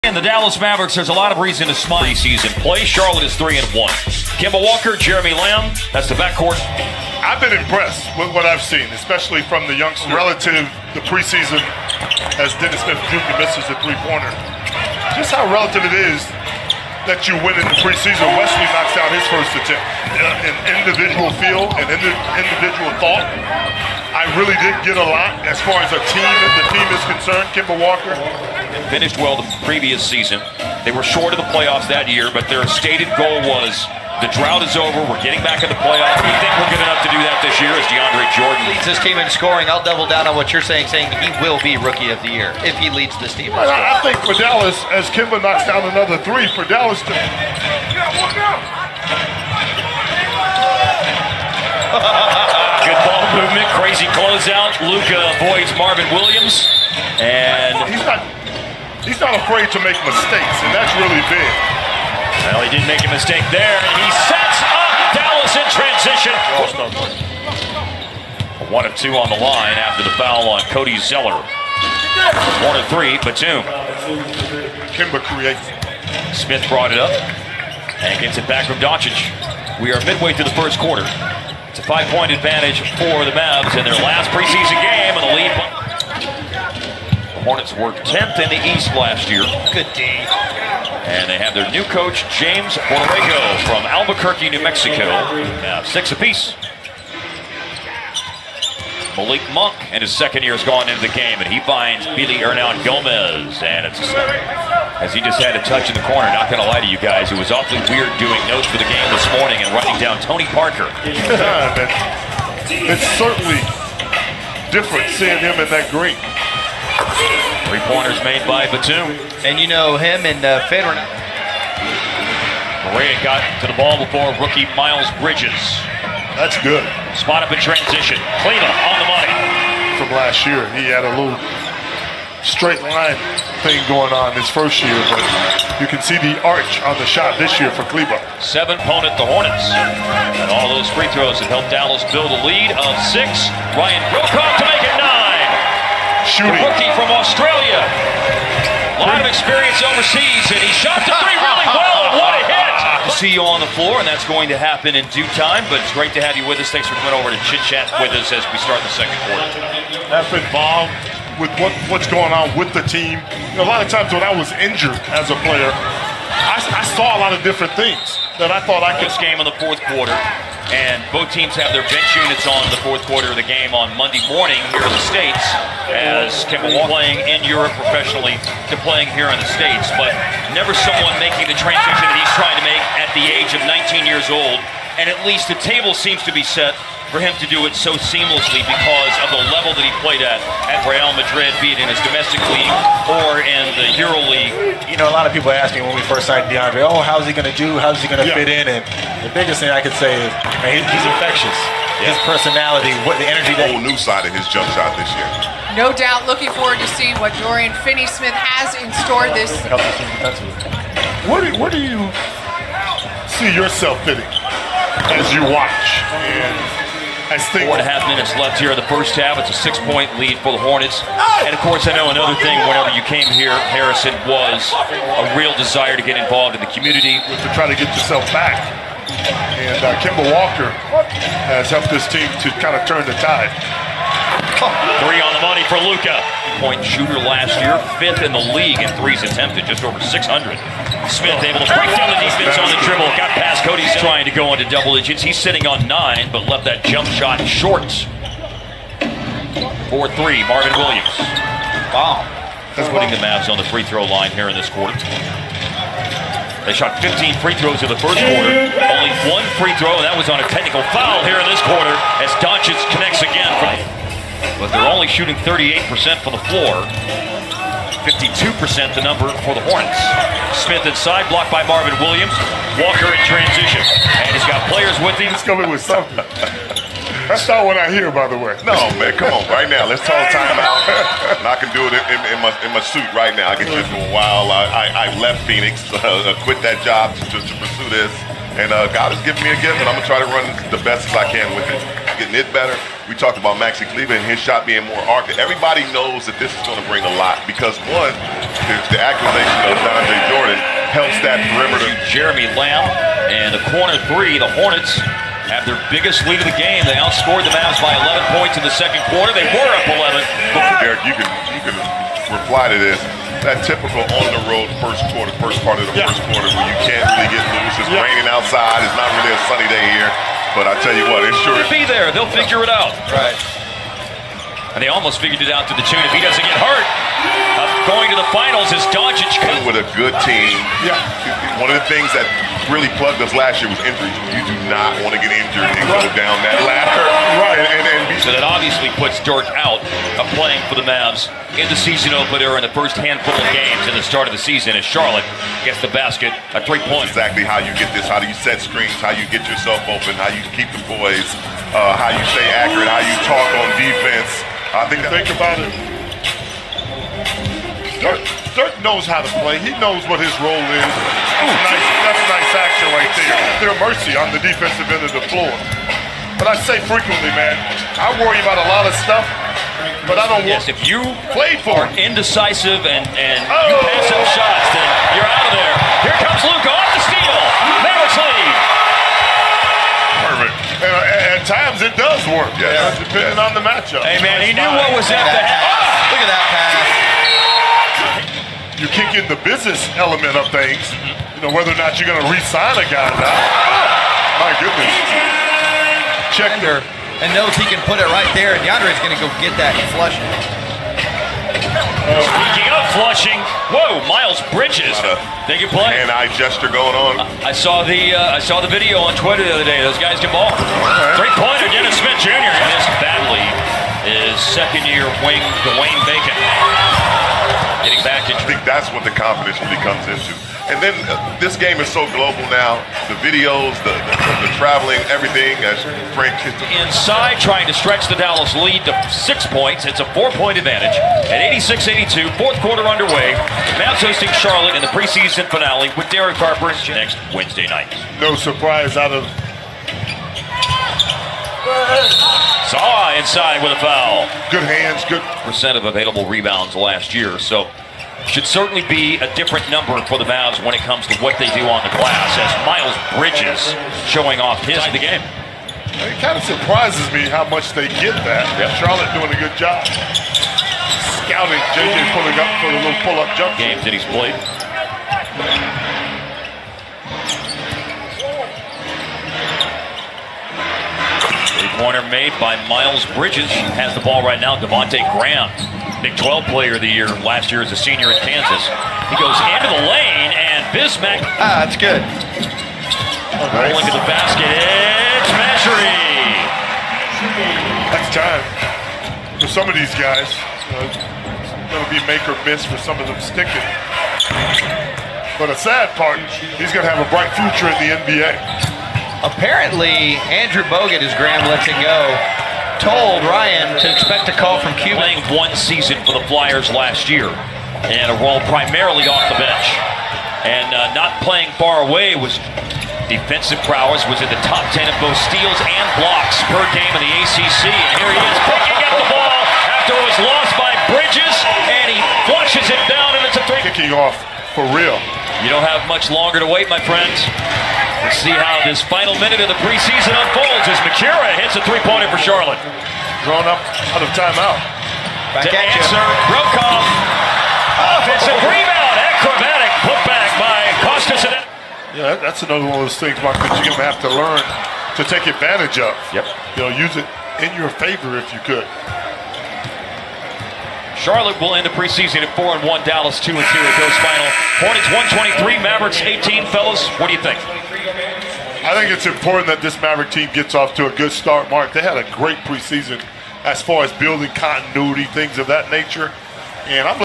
And the Dallas Mavericks, there's a lot of reason to smile. Season play. Charlotte is 3-1. Kemba Walker, Jeremy Lamb, that's the backcourt. I've been impressed with what I've seen, especially from the youngsters relative the preseason as Dennis Smith Jr. misses a three-pointer. Just how relative it is that you win in the preseason. Wesley knocks out his first attempt. An individual feel and individual thought. I really did get a lot as far as the team is concerned. Kemba Walker finished well the previous season. They were short of the playoffs that year, but their stated goal was the drought is over. We're getting back in the playoffs. We think we're good enough to do that this year as DeAndre Jordan leads this team in scoring. I'll double down on what you're saying he will be Rookie of the Year if he leads this team in scoring. I think for Dallas, as Kemba knocks down another three, for Dallas to... Good ball movement, crazy closeout. Luka avoids Marvin Williams, and he's not afraid to make mistakes, and that's really big. Well, he did make a mistake there, and he sets up Dallas in transition. 1 of 2 on the line after the foul on Cody Zeller. 1 of 3, Batum. Kemba creates. Smith brought it up and gets it back from Doncic. We are midway through the first quarter. It's a 5-point advantage for the Mavs in their last preseason game, and the lead. The Hornets were 10th in the East last year. Good D. And they have their new coach, James Borrego from Albuquerque, New Mexico. Now 6 apiece. Malik Monk in his second year has gone into the game, and he finds Billy Hernan Gomez. And it's as he just had a touch in the corner. Not going to lie to you guys, it was awfully weird doing notes for the game this morning and writing down Tony Parker. It's certainly different seeing him in that green. 3-pointers made by Batum. And you know him and Fed were not. Correa got to the ball before rookie Miles Bridges. That's good. Spot up in transition. Cleveland on the money. From last year, he had a little straight line thing going on his first year, but you can see the arch on the shot this year for Cleveland. 7-opponent, the Hornets. And all those free throws have helped Dallas build a lead of 6. Ryan Wilcox to make it 9. Shooting. The rookie from Australia. A lot of experience overseas, and he shot the 3 really well, and what a hit! See you on the floor, and that's going to happen in due time, but it's great to have you with us. Thanks for coming over to chit-chat with us as we start the second quarter. I've been involved with what's going on with the team. You know, a lot of times when I was injured as a player, I saw a lot of different things that I thought I could. This game in the fourth quarter, and both teams have their bench units on the fourth quarter of the game on Monday morning here in the States, as Kemba Walker playing in Europe professionally to playing here in the States, but never someone making the transition that he's trying to make at the age of 19 years old, and at least the table seems to be set for him to do it so seamlessly because of the level that he played at Real Madrid, be it in his domestic league or in the Euro League. You know, a lot of people ask me when we first signed DeAndre, oh, how's he going to do? How's he going to fit in? And the biggest thing I could say is, man, he's infectious. His personality, the energy that... A whole new side of his jump shot this year. No doubt looking forward to seeing what Dorian Finney-Smith has in store this. Where do you see yourself fitting as you watch? And I think 4.5 minutes left here in the first half. It's a 6-point lead for the Hornets. And of course, I know another thing whenever you came here, Harrison, was a real desire to get involved in the community. To try to get yourself back. And Kemba Walker has helped this team to kind of turn the tide. 3 on the money for Luka. Point shooter last year, 5th in the league in threes attempted, just over 600. Smith able to break down the defense on the dribble, got past Cody, trying to go into double digits. He's sitting on 9, but left that jump shot short. 4-3, Marvin Williams. Wow. That's putting the Mavs on the free throw line here in this quarter. They shot 15 free throws in the first quarter. Only 1 free throw, and that was on a technical foul here in this quarter as Doncic connects again. But they're only shooting 38% from the floor. 52% the number for the Hornets. Smith inside, blocked by Marvin Williams. Walker in transition. And he's got players with him. He's coming with something. That's not what I hear, by the way. No, man, come on, right now. Let's call timeout. And I can do it in my suit right now. I can just for a while. I left Phoenix, quit that job to pursue this. And God has given me a gift, and I'm going to try to run the best as I can with it. getting it better. We talked about Maxi Cleveland and his shot being more arced. Everybody knows that this is going to bring a lot because, one, the acquisition of DeAndre Jordan helps that perimeter. Jeremy Lamb and the corner three, the Hornets have their biggest lead of the game. They outscored the Mavs by 11 points in the second quarter. They were up 11. Derek, you can reply to this. That typical on-the-road first part of the first quarter where you can't really get loose. It's raining outside. It's not really a sunny day here. But I tell you what, it's sure. Be there. They'll figure it out. Right. And they almost figured it out to the tune if he doesn't get hurt. Going to the finals is Doncic. With a good team. Yeah. One of the things that really plugged us last year was injuries. You do not want to get injured and go down that ladder. Right. So that obviously puts Dirk out of playing for the Mavs in the season opener in the first handful of games in the start of the season as Charlotte gets the basket, a three-point. Exactly how you get this, how do you set screens, how you get yourself open, how you keep the boys, how you stay accurate, how you talk on defense. I think about it. Dirk knows how to play. He knows what his role is. That's nice action right there. They're mercy on the defensive end of the floor. But I say frequently, man, I worry about a lot of stuff, but I don't Yes, if you play for are indecisive and you pass up shots, then you're out of there. Here comes Luka off the steal. Mavericks lead. Perfect. At times it does work, depending on the matchup. Hey, man, he knew what was at the head. Look at that pass. You kick in the business element of things, whether or not you're going to re-sign a guy or not. My goodness. Check there. And knows he can put it right there, and DeAndre's going to go get that and flush it. Speaking of flushing, whoa, Miles Bridges. They can play. Hand-eye gesture going on. I saw the video on Twitter the other day. Those guys can ball. Three-pointer, Dennis Smith Jr. missed badly. Is second-year wing Dwayne Bacon. Getting back into. I think that's what the confidence really comes into. And then this game is so global now. The videos, the traveling, everything. As Frank inside, trying to stretch the Dallas lead to 6 points. It's a 4-point advantage at 86-82. Fourth quarter underway. Mavs hosting Charlotte in the preseason finale with Derek Harper next Wednesday night. No surprise out of. Saw inside with a foul. Good hands, good percent of available rebounds last year. So should certainly be a different number for the Mavs when it comes to what they do on the glass as Miles Bridges showing off his of the game. It kind of surprises me how much they get that. Charlotte doing a good job. Scouting, JJ pulling up for the little pull-up jump. Games that he's played. Three-pointer made by Miles Bridges. Has the ball right now. Devontae Graham, Big 12 Player of the Year last year as a senior at Kansas. He goes into the lane, and Bismack. That's good. Rolling to the basket. It's Measure. That's time for some of these guys. It's going to be make or miss for some of them sticking. But a sad part, he's going to have a bright future in the NBA. Apparently, Andrew Bogut, as Graham lets it go, told Ryan to expect a call from Cuban. Playing one season for the Flyers last year and a role primarily off the bench. And not playing far away was defensive prowess, was in the top 10 of both steals and blocks per game in the ACC. And here he is picking up the ball after it was lost by Bridges, and he flushes it down, and it's a three. Kicking off for real. You don't have much longer to wait, my friends. Let's see how this final minute of the preseason unfolds as Makira hits a three-pointer for Charlotte. Drawn up out of timeout. Back To at answer, Brokoff. Offensive rebound, acrobatic putback by Costas. Yeah, that's another one of those things, Mark, that you're going to have to learn to take advantage of. Yep. Use it in your favor if you could. Charlotte will end the preseason at 4-1. Dallas 2-2 at those final. Hornets 123, Mavericks 18. Fellas, what do you think? I think it's important that this Maverick team gets off to a good start, Mark. They had a great preseason as far as building continuity, things of that nature. And I'm